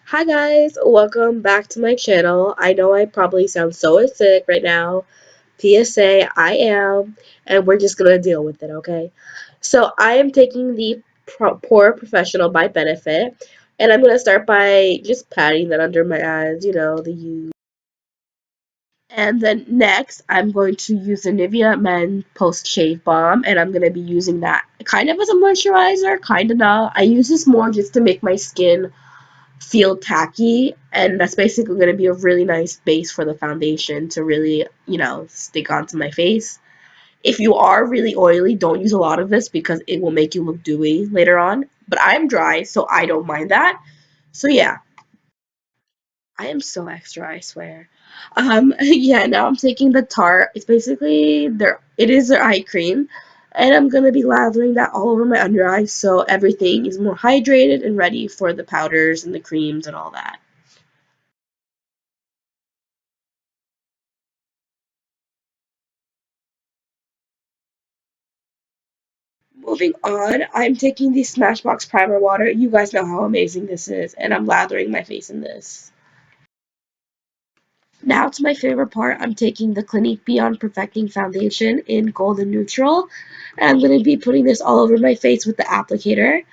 Hi guys, welcome back to my channel. I know I probably sound so sick right now. PSA, I am, and we're just gonna deal with it, okay? So I am taking the Pore Professional by Benefit, and I'm gonna start by just patting that under my eyes, the U. And then next, I'm going to use the Nivea Men Post Shave Balm, and I'm gonna be using that kind of as a moisturizer, kind of not. I use this more just to make my skin feel tacky, and that's basically going to be a really nice base for the foundation to really stick onto my face. If you are really oily, don't use a lot of this because it will make you look dewy later on, but I'm dry, so I don't mind that. So yeah, I am so extra, I swear. Yeah, now I'm taking the Tarte. It's basically it is their eye cream, and I'm gonna be lathering that all over my under eyes so everything is more hydrated and ready for the powders and the creams and all that. Moving on, I'm taking the Smashbox Primer Water. You guys know how amazing this is, and I'm lathering my face in this. Now to my favorite part, I'm taking the Clinique Beyond Perfecting Foundation in Golden Neutral, and I'm going to be putting this all over my face with the applicator.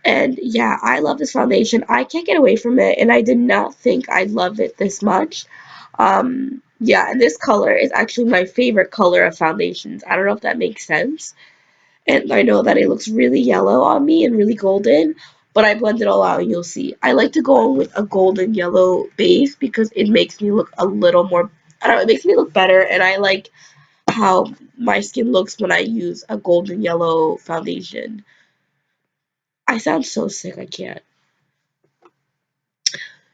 And yeah, I love this foundation. I can't get away from it, and I did not think I'd love it this much. Yeah, and this color is actually my favorite color of foundations. I don't know if that makes sense. And I know that it looks really yellow on me and really golden, but I blend it all out and you'll see. I like to go in with a golden yellow base because it makes me look a little more, I don't know, it makes me look better, and I like how my skin looks when I use a golden yellow foundation. I sound so sick, I can't.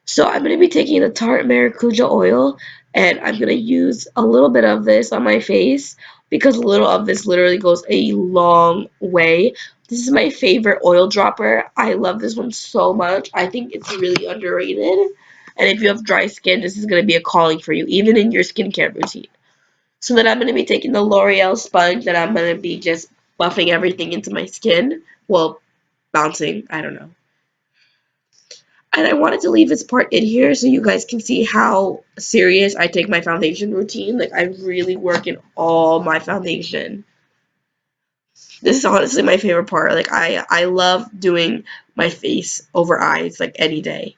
So I'm going to be taking the Tarte Maracuja oil, and I'm going to use a little bit of this on my face because a little of this literally goes a long way. This is my favorite oil dropper. I love this one so much. I think it's really underrated. And if you have dry skin, this is going to be a calling for you, even in your skincare routine. So then I'm going to be taking the L'Oreal sponge, and I'm going to be just buffing everything into my skin. Well, bouncing, I don't know. And I wanted to leave this part in here so you guys can see how serious I take my foundation routine. Like, I really work in all my foundation. This is honestly my favorite part. Like, I love doing my face over eyes, like, any day.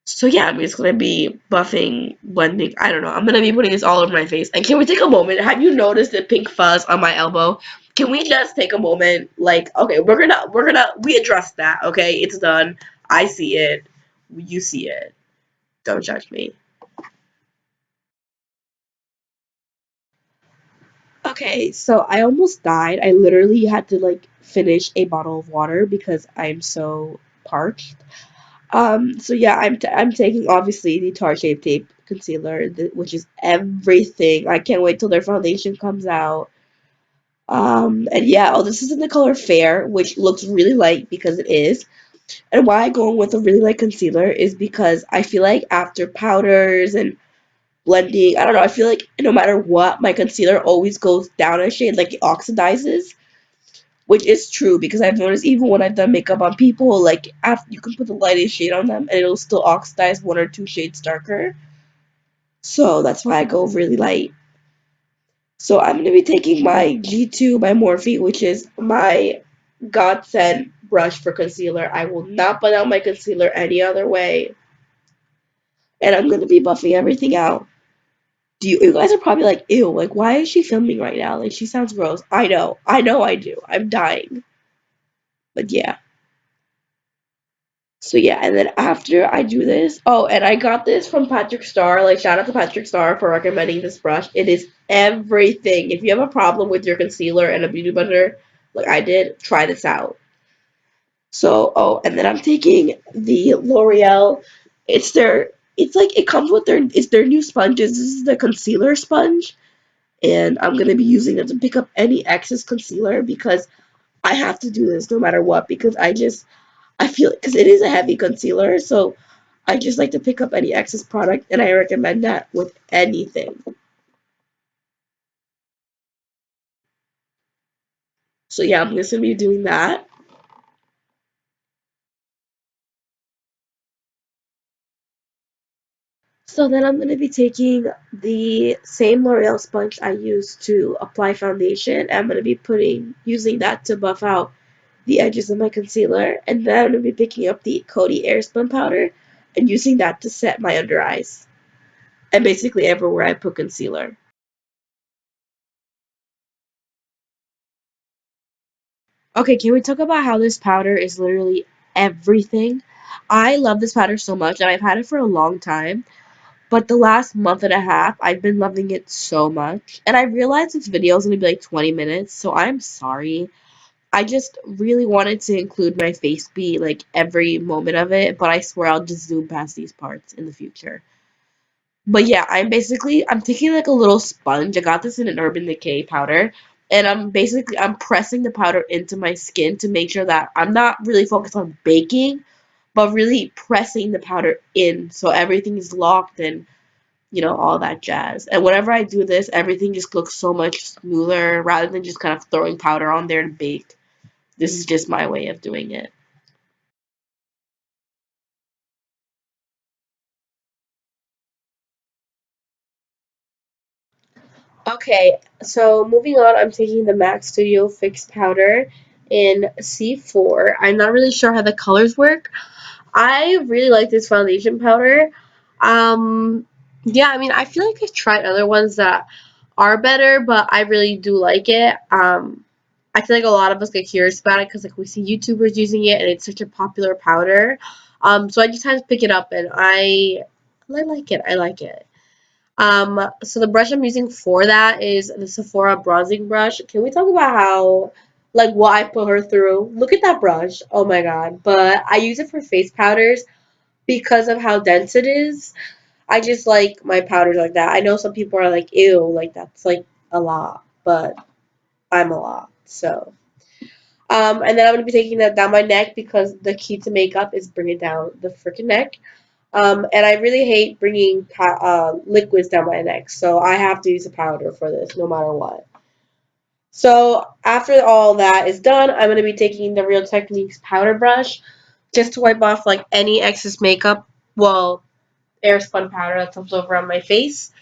So yeah, I'm just gonna be buffing, blending. I don't know. I'm gonna be putting this all over my face. And can we take a moment? Have you noticed the pink fuzz on my elbow? Can we just take a moment? Like, okay, we addressed that. Okay, it's done. I see it. You see it. Don't judge me. Okay, so I almost died. I literally had to like finish a bottle of water because I'm so parched. So yeah, I'm taking obviously the Tarte Shape Tape concealer, which is everything. I can't wait till their foundation comes out. And yeah, oh, this is in the color Fair, which looks really light because it is. And why I go with a really light concealer is because I feel like after powders and blending, I don't know, I feel like no matter what, my concealer always goes down a shade, like it oxidizes, which is true because I've noticed even when I've done makeup on people, like after you can put the lightest shade on them and it'll still oxidize one or two shades darker. So that's why I go really light. So I'm going to be taking my G2 by Morphe, which is my godsend brush for concealer. I will not blend out my concealer any other way. And I'm going to be buffing everything out. You guys are probably like, ew, like, why is she filming right now? Like, she sounds gross. I do. I'm dying. But yeah. So yeah, and then after I do this, oh, and I got this from Patrick Starr. Like, shout out to Patrick Starr for recommending this brush. It is everything. If you have a problem with your concealer and a beauty blender, like I did, try this out. So, oh, and then I'm taking the L'Oreal. It's like it comes with it's their new sponges. This is the concealer sponge, and I'm gonna be using it to pick up any excess concealer because I have to do this no matter what because I feel because it is a heavy concealer, so I just like to pick up any excess product, and I recommend that with anything. So yeah, I'm just gonna be doing that. So then I'm going to be taking the same L'Oreal sponge I used to apply foundation. I'm going to be using that to buff out the edges of my concealer. And then I'm going to be picking up the Coty Airspun powder and using that to set my under eyes. And basically everywhere I put concealer. Okay, can we talk about how this powder is literally everything? I love this powder so much and I've had it for a long time. But the last month and a half, I've been loving it so much. And I realized this video is going to be like 20 minutes, so I'm sorry. I just really wanted to include my face beat like every moment of it, but I swear I'll just zoom past these parts in the future. But yeah, I'm taking like a little sponge. I got this in an Urban Decay powder, and I'm pressing the powder into my skin to make sure that I'm not really focused on baking, but really pressing the powder in so everything is locked and all that jazz. And whenever I do this, everything just looks so much smoother rather than just kind of throwing powder on there to bake. This is just my way of doing it. Okay, so moving on, I'm taking the MAC Studio Fix Powder in C4. I'm not really sure how the colors work. I really like this foundation powder. Um, yeah, I mean, I feel like I've tried other ones that are better, but I really do like it. I feel like a lot of us get curious about it because like we see YouTubers using it and it's such a popular powder. So I just had to pick it up and I like it. I like it. So the brush I'm using for that is the Sephora bronzing brush. Can we talk about how, like, what I put her through? Look at that brush. Oh my god. But I use it for face powders because of how dense it is. I just like my powders like that. I know some people are like, ew, like that's like a lot, but I'm a lot. So, and then I'm gonna be taking that down my neck because the key to makeup is bring it down the freaking neck. And I really hate bringing liquids down my neck, so I have to use a powder for this no matter what. So after all that is done, I'm going to be taking the Real Techniques powder brush just to wipe off like any excess makeup, well, airspun powder that's left over on my face.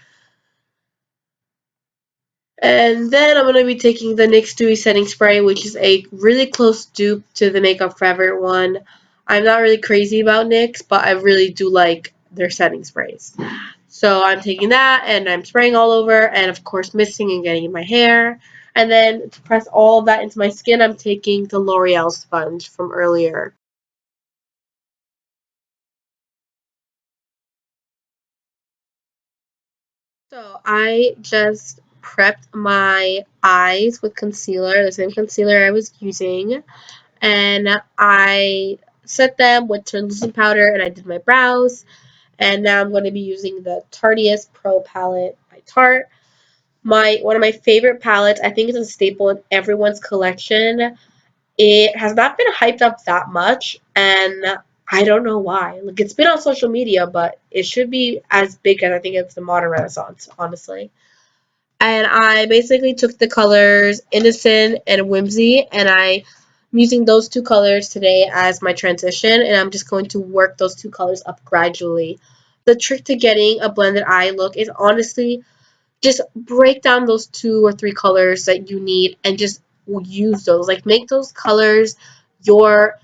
And then I'm going to be taking the NYX Dewy Setting Spray, which is a really close dupe to the Makeup Forever one. I'm not really crazy about NYX, but I really do like their setting sprays. So I'm taking that and I'm spraying all over and of course misting and getting in my hair. And then to press all of that into my skin, I'm taking the L'Oreal sponge from earlier. So I just prepped my eyes with concealer, the same concealer I was using. And I set them with translucent powder and I did my brows. And now I'm going to be using the Tarteist Pro palette by Tarte. One of my favorite palettes. I think it's a staple in everyone's collection. It has not been hyped up that much, and I don't know why. Like it's been on social media, but it should be as big as I think it's the modern Renaissance, honestly. And I basically took the colors Innocent and Whimsy, and I'm using those two colors today as my transition, and I'm just going to work those two colors up gradually. The trick to getting a blended eye look is honestly just break down those two or three colors that you need and just use those. Like make those colors your,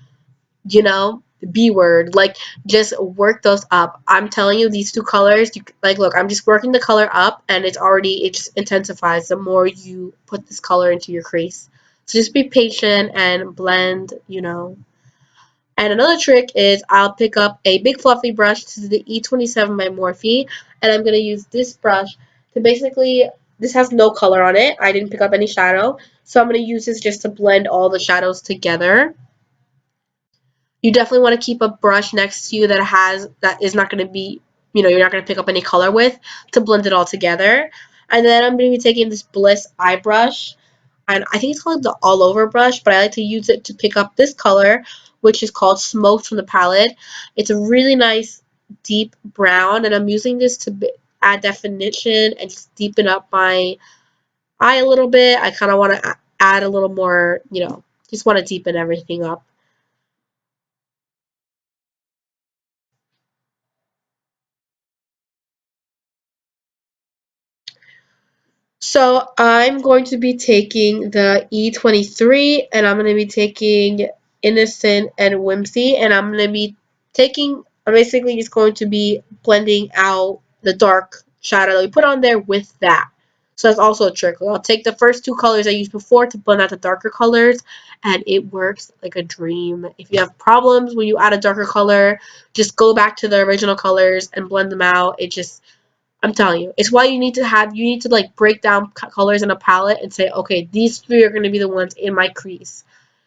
you know, B word. Like just work those up. I'm telling you, these two colors, like look, I'm just working the color up and it just intensifies the more you put this color into your crease. So just be patient and blend, and another trick is I'll pick up a big fluffy brush. This is the E27 by Morphe, and I'm going to use this brush to basically, this has no color on it. I didn't pick up any shadow, so I'm going to use this just to blend all the shadows together. You definitely want to keep a brush next to you that is not going to be, you're not going to pick up any color with to blend it all together. And then I'm going to be taking this Bliss eye brush, and I think it's called the all over brush, but I like to use it to pick up this color, which is called Smoked from the palette. It's a really nice deep brown, and I'm using this to add definition and just deepen up my eye a little bit. I kind of want to add a little more, just want to deepen everything up. So I'm going to be taking the E23 and I'm going to be taking Innocent and Whimsy and I'm going to be I'm basically just going to be blending out the dark shadow that we put on there with that. So that's also a trick. I'll take the first two colors I used before to blend out the darker colors and it works like a dream. If you have problems when you add a darker color, just go back to the original colors and blend them out. I'm telling you, it's why you need to like break down colors in a palette and say, okay, these three are going to be the ones in my crease.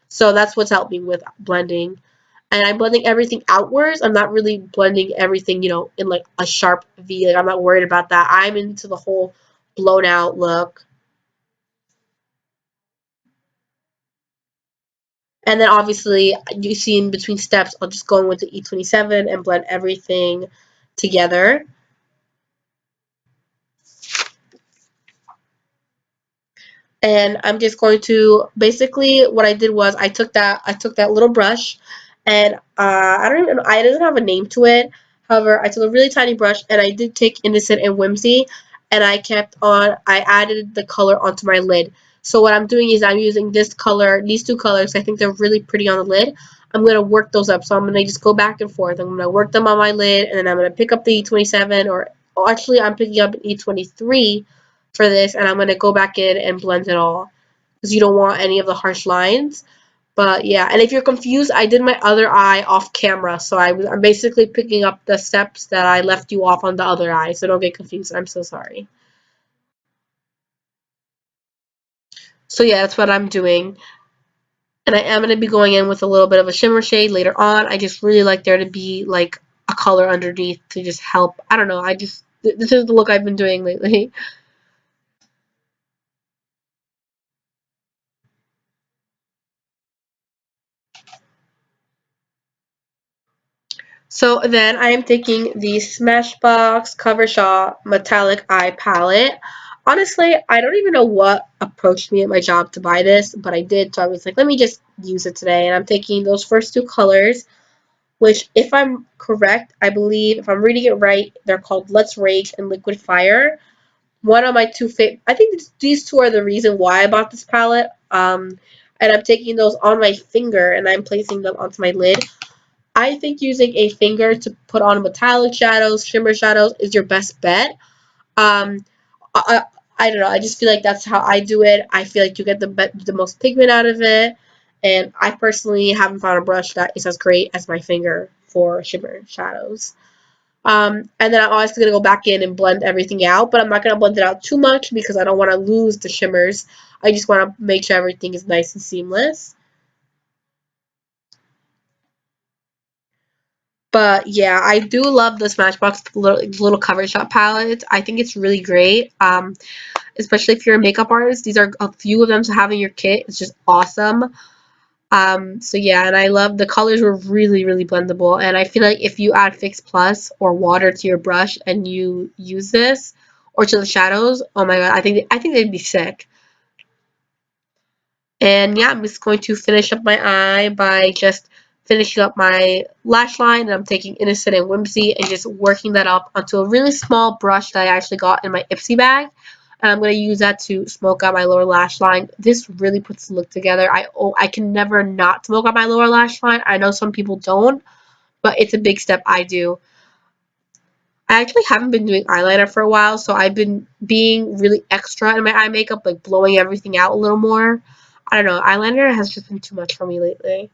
So that's what's helped me with blending. And I'm blending everything outwards. I'm not really blending everything, in like a sharp V. Like I'm not worried about that. I'm into the whole blown out look. And then obviously you see in between steps, I'll just go in with the E27 and blend everything together. And I'm just going to basically what I did was I took that little brush and I didn't have a name to it. However, I took a really tiny brush and I did take Innocent and Whimsy and I added the color onto my lid. So what I'm doing is I'm using these two colors. I think they're really pretty on the lid. I'm gonna work those up. So I'm gonna just go back and forth. I'm gonna work them on my lid and then I'm gonna pick up the E27 or actually I'm picking up an E23 for this and I'm going to go back in and blend it all because you don't want any of the harsh lines. But yeah, and if you're confused, I did my other eye off camera, so I'm basically picking up the steps that I left you off on the other eye, so don't get confused. I'm so sorry. So yeah, that's what I'm doing. And I am going to be going in with a little bit of a shimmer shade later on. I just really like there to be like a color underneath to just help. I don't know, this is the look I've been doing lately. So then I am taking the Smashbox Cover Shop Metallic Eye Palette. Honestly, I don't even know what approached me at my job to buy this, but I did, so I was like, let me just use it today. And I'm taking those first two colors, which, if I'm correct, I believe, if I'm reading it right, they're called Let's Rage and Liquid Fire. One of my two favorite, I think these two are the reason why I bought this palette. And I'm taking those on my finger and I'm placing them onto my lid. I think using a finger to put on metallic shadows, shimmer shadows is your best bet. Um, I, I don't know. I just feel like that's how I do it. I feel like you get the most pigment out of it. And I personally haven't found a brush that is as great as my finger for shimmer shadows. And then I'm always going to go back in and blend everything out, but I'm not going to blend it out too much because I don't want to lose the shimmers. I just want to make sure everything is nice and seamless. But yeah, I do love the Smashbox little cover shop palette. I think it's really great. Especially if you're a makeup artist. These are a few of them to have in your kit. It's just awesome. So yeah, and I love the colors were really, really blendable. And I feel like if you add Fix Plus or water to your brush and you use this or to the shadows, oh my god, I think they'd be sick. And yeah, I'm just going to finish up my eye by just finishing up my lash line. And I'm taking Innocent and Whimsy and just working that up onto a really small brush that I actually got in my Ipsy bag. And I'm going to use that to smoke out my lower lash line. This really puts the look together. I can never not smoke out my lower lash line. I know some people don't, but it's a big step I do. I actually haven't been doing eyeliner for a while, so I've been being really extra in my eye makeup, like blowing everything out a little more. I don't know, eyeliner has just been too much for me lately.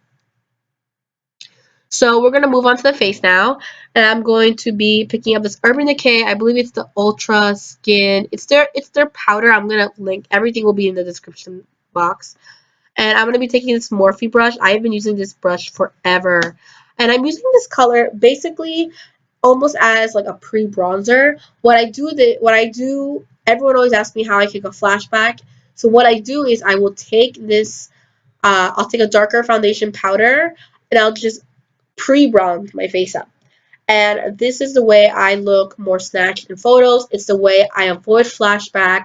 So we're gonna move on to the face now, and I'm going to be picking up this Urban Decay. I believe it's the Ultra Skin. It's their powder. I'm gonna link. Everything will be in the description box. And I'm gonna be taking this Morphe brush. I've been using this brush forever, and I'm using this color basically almost as like a pre-bronzer. What I do, everyone always asks me how I take a flashback. So what I do is I will take this, I'll take a darker foundation powder and I'll just pre-bronze my face up. And this is the way I look more snatched in photos. It's the way I avoid flashback.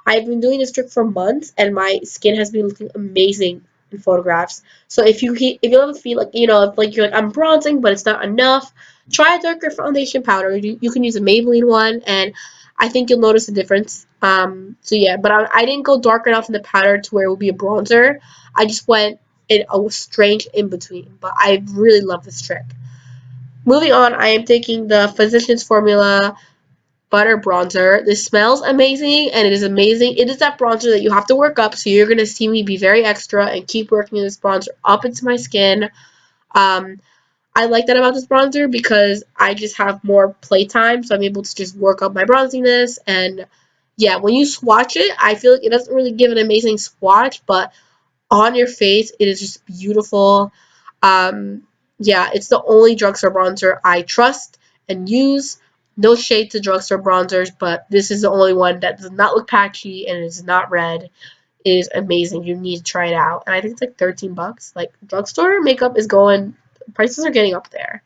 I've been doing this trick for months, and my skin has been looking amazing in photographs. So if you ever feel like if like you're like I'm bronzing, but it's not enough, try a darker foundation powder. You can use a Maybelline one, and I think you'll notice the difference. So yeah, but I didn't go dark enough in the powder to where it would be a bronzer. I just went in a strange in between, but I really love this trick. Moving on, I am taking the Physicians Formula Butter Bronzer. This smells amazing, and it is amazing. It is that bronzer that you have to work up, so you're going to see me be very extra and keep working this bronzer up into my skin. Um, I like that about this bronzer because I just have more playtime, so I'm able to just work up my bronziness. And yeah, when you swatch it, I feel like it doesn't really give an amazing swatch, but on your face, it is just beautiful. Um, yeah, it's the only drugstore bronzer I trust and use. No shade to drugstore bronzers, but this is the only one that does not look patchy and is not red. It is amazing. You need to try it out. And I think it's like 13 bucks. Like drugstore makeup is going, prices are getting up there.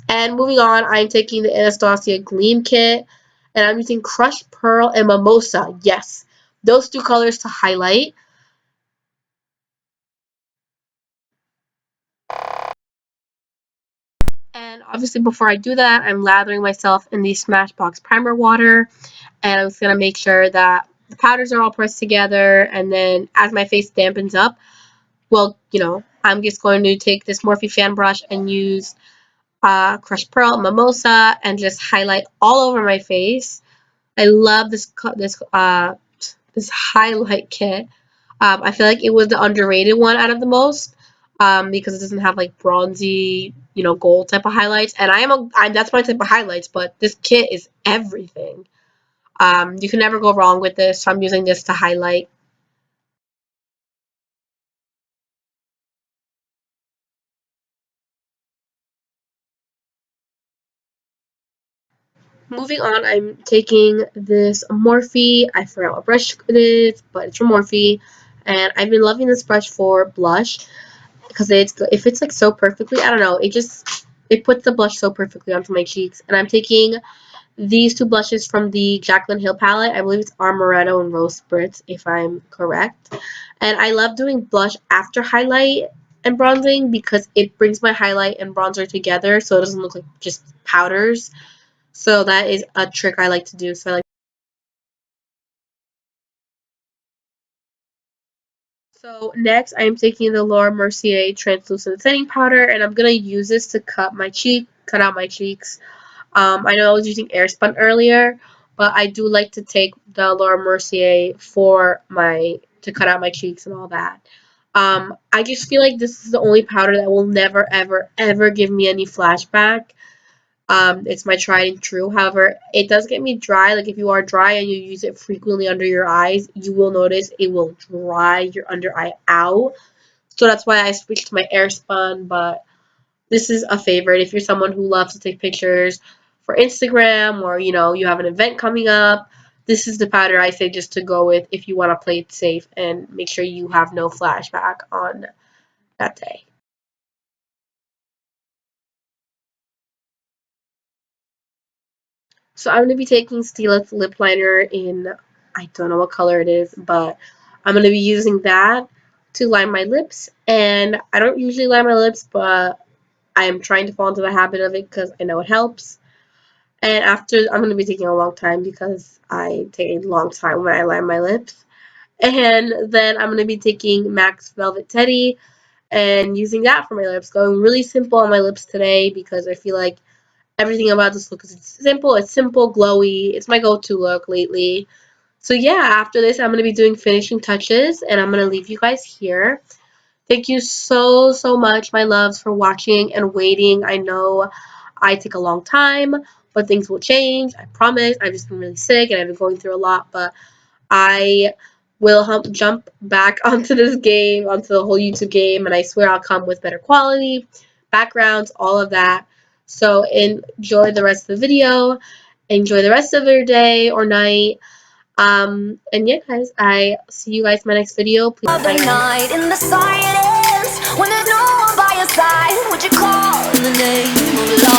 And moving on, I'm taking the Anastasia Gleam Kit, and I'm using Crushed Pearl and Mimosa. Yes, those two colors to highlight. And obviously, before I do that, I'm lathering myself in the Smashbox Primer Water, and I'm just gonna make sure that the powders are all pressed together. And then, as my face dampens up, well, I'm just going to take this Morphe fan brush and use Crushed Pearl and Mimosa and just highlight all over my face. I love this highlight kit. I feel like it was the underrated one out of the most, because it doesn't have like bronzy, gold type of highlights. And that's my type of highlights, but this kit is everything. You can never go wrong with this. So I'm using this to highlight. Moving on, I'm taking this Morphe. I forgot what brush it is, but it's from Morphe, and I've been loving this brush for blush because it fits like so perfectly. I don't know. It puts the blush so perfectly onto my cheeks. And I'm taking these two blushes from the Jaclyn Hill palette. I believe it's Amaretto and Rose Spritz, if I'm correct. And I love doing blush after highlight and bronzing because it brings my highlight and bronzer together, so it doesn't look like just powders. So that is a trick I like to do. So next, I am taking the Laura Mercier translucent setting powder, and I'm gonna use this to cut out my cheeks. I know I was using Airspun earlier, but I do like to take the Laura Mercier to cut out my cheeks and all that. I just feel like this is the only powder that will never, ever, ever give me any flashback. It's my tried and true. However, it does get me dry. Like if you are dry and you use it frequently under your eyes, you will notice it will dry your under eye out. So that's why I switched to my Airspun, but this is a favorite if you're someone who loves to take pictures for Instagram, or you have an event coming up. This is the powder I say just to go with if you want to play it safe and make sure you have no flashback on that day. So I'm going to be taking Stila's lip liner in, I don't know what color it is, but I'm going to be using that to line my lips. And I don't usually line my lips, but I am trying to fall into the habit of it because I know it helps. And after, I'm going to be taking a long time because I take a long time when I line my lips. And then I'm going to be taking MAC's Velvet Teddy and using that for my lips. Going really simple on my lips today because I feel like everything about this look is simple. It's simple, glowy. It's my go-to look lately. So yeah, after this, I'm going to be doing finishing touches, and I'm going to leave you guys here. Thank you so, so much, my loves, for watching and waiting. I know I take a long time, but things will change. I promise. I've just been really sick, and I've been going through a lot, but I will jump back onto this game, onto the whole YouTube game, and I swear I'll come with better quality, backgrounds, all of that. So enjoy the rest of the video. Enjoy the rest of your day or night. And yeah, guys, I see you guys in my next video. Please bye, guys. Night in the silence, when there's no one by your side, would you call in the name of love?